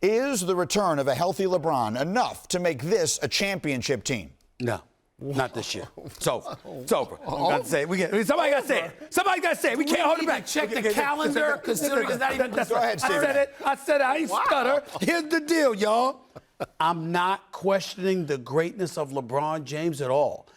Is the return of a healthy LeBron enough to make this a championship team? No. Not this year. It's over. It's over. I'm going to say it. Somebody got to say it. Somebody got to say it. We can't hold it back. Check the calendar, considering it's not even. Go ahead, Steve. I said it. I ain't stutter. Here's the deal, y'all. I'm not questioning the greatness of LeBron James at all.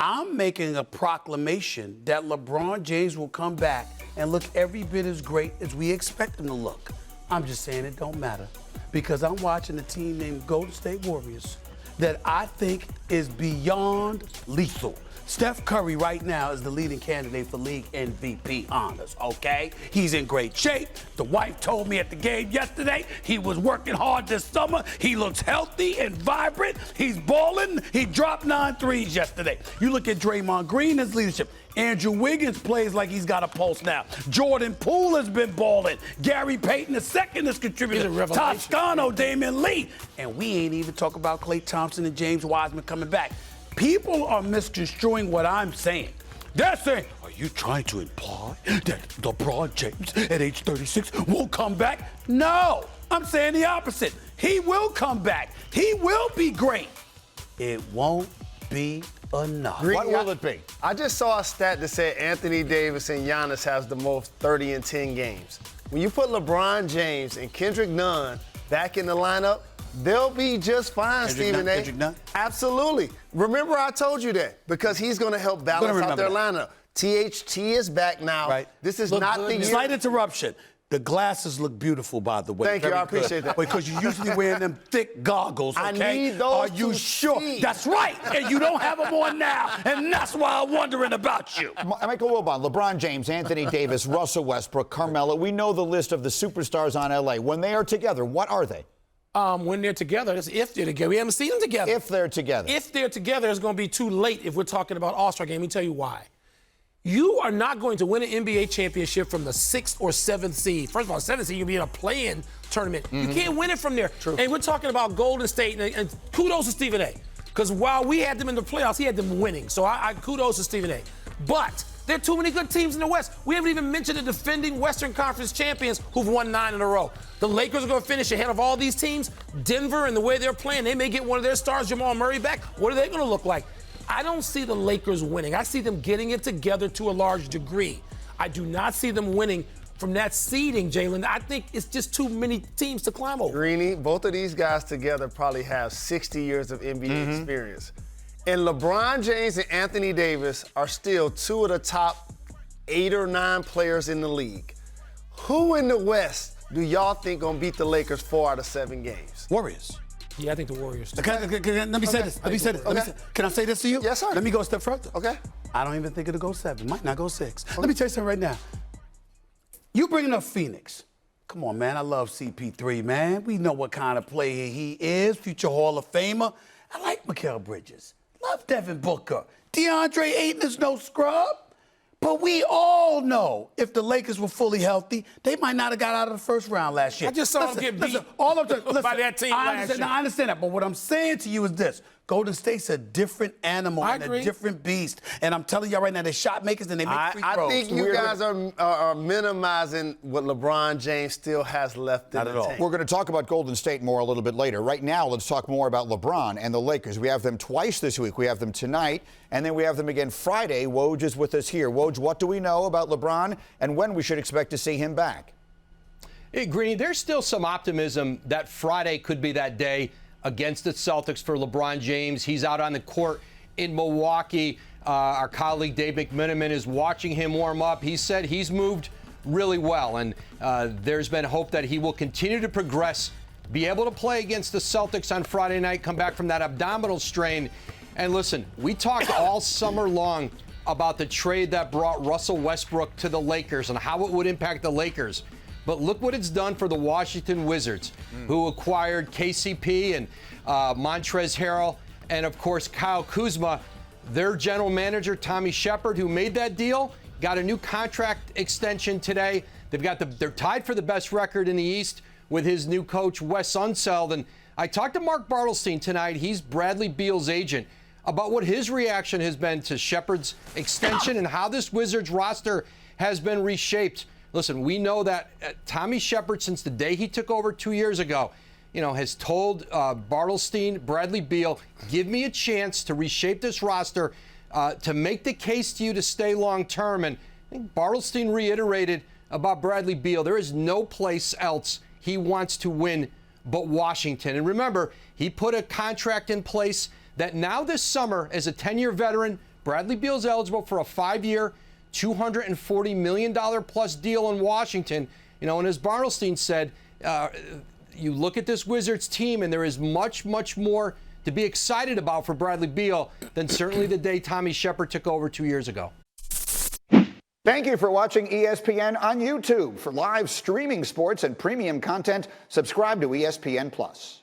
I'm making a proclamation that LeBron James will come back and look every bit as great as we expect him to look. I'm just saying it don't matter because I'm watching a team named Golden State Warriors that I think is beyond lethal. Steph Curry right now is the leading candidate for league MVP honors, okay? He's in great shape. The wife told me at the game yesterday he was working hard this summer. He looks healthy and vibrant. He's balling. He dropped 9 threes yesterday. You look at Draymond Green, his leadership. Andrew Wiggins plays like he's got a pulse now. Jordan Poole has been balling. Gary Payton II has contributed. Toscano, Damian Lee. And we ain't even talk about Klay Thompson and James Wiseman coming back. People are misconstruing what I'm saying. They're saying, are you trying to imply that LeBron James at age 36 won't come back? No, I'm saying the opposite. He will come back. He will be great. It won't be enough. What will it be? I just saw a stat that said Anthony Davis and Giannis has the most 30 and 10 games. When you put LeBron James and Kendrick Nunn back in the lineup, they'll be just fine, Stephen A. Kendrick Nunn? Absolutely. Remember I told you that because he's going to help balance out their lineup. THT is back now. Right. This is not the year. Slight interruption. The glasses look beautiful, by the way. Thank you. I appreciate that. Because you're usually wearing them thick goggles, okay? I need those Are you to sure? see. That's right. And you don't have them on now. And that's why I'm wondering about you. Michael Wilbon, LeBron James, Anthony Davis, Russell Westbrook, Carmelo. We know the list of the superstars on L.A. When they are together, what are they? When they're together, that's if they're together. We haven't seen them together. If they're together. If they're together, it's going to be too late if we're talking about All-Star game. Let me tell you why. You are not going to win an NBA championship from the 6th or 7th seed. First of all, 7th seed, you'll be in a play-in tournament. You can't win it from there. True. And we're talking about Golden State, and kudos to Stephen A. Because while we had them in the playoffs, he had them winning. So I kudos to Stephen A. But there are too many good teams in the West. We haven't even mentioned the defending Western Conference champions who've won 9 in a row. The Lakers are going to finish ahead of all these teams. Denver and the way they're playing, they may get one of their stars, Jamal Murray, back. What are they going to look like? I don't see the Lakers winning. I see them getting it together to a large degree. I do not see them winning from that seeding, Jalen. I think it's just too many teams to climb over. Greeny, both of these guys together probably have 60 years of NBA experience. And LeBron James and Anthony Davis are still 2 of the top 8 or 9 players in the league. Who in the West do y'all think gonna beat the Lakers 4 out of 7 games? Warriors. Yeah, I think the Warriors. Let me say this. Can I say this to you? Yes, sir. Let me go a step further. Okay. I don't even think it'll go 7. Might not go 6. Let me tell you something right now. You bringing up Phoenix. Come on, man. I love CP3, man. We know what kind of player he is. Future Hall of Famer. I like Mikal Bridges. Love Devin Booker. DeAndre Ayton is no scrub. But we all know if the Lakers were fully healthy, they might not have got out of the first round last year. I just saw them get beat by that team last year. I understand that, but what I'm saying to you is this. Golden State's a different animal and a different beast. And I'm telling y'all right now, they're shot makers and they make free throws. I think you guys are minimizing what LeBron James still has left in the tank. We're going to talk about Golden State more a little bit later. Right now, let's talk more about LeBron and the Lakers. We have them twice this week. We have them tonight, and then we have them again Friday. Woj is with us here. Woj, what do we know about LeBron and when we should expect to see him back? Hey, Greeny, there's still some optimism that Friday could be that day against the Celtics for LeBron James. He's out on the court in Milwaukee. Our colleague Dave McMenamin is watching him warm up. He said he's moved really well, and there's been hope that he will continue to progress, be able to play against the Celtics on Friday night, come back from that abdominal strain. And listen, we talked all summer long about the trade that brought Russell Westbrook to the Lakers and how it would impact the Lakers. But look what it's done for the Washington Wizards, who acquired KCP and Montrezl Harrell, and, of course, Kyle Kuzma. Their general manager, Tommy Shepard, who made that deal, got a new contract extension today. They're tied for the best record in the East with his new coach, Wes Unseld. And I talked to Mark Bartelstein tonight. He's Bradley Beal's agent, about what his reaction has been to Shepard's extension and how this Wizards roster has been reshaped. Listen, we know that Tommy Shepard, since the day he took over 2 years ago, has told Bartelstein, Bradley Beal, give me a chance to reshape this roster, to make the case to you to stay long term. And I think Bartelstein reiterated about Bradley Beal, there is no place else he wants to win but Washington. And remember, he put a contract in place that now this summer, as a 10-year veteran, Bradley Beal's eligible for a 5-year, $240 million plus deal in Washington. And as Bartelstein said, you look at this Wizards team, and there is much, much more to be excited about for Bradley Beal than certainly the day Tommy Shepard took over 2 years ago. Thank you for watching ESPN on YouTube. For live streaming sports and premium content, subscribe to ESPN+.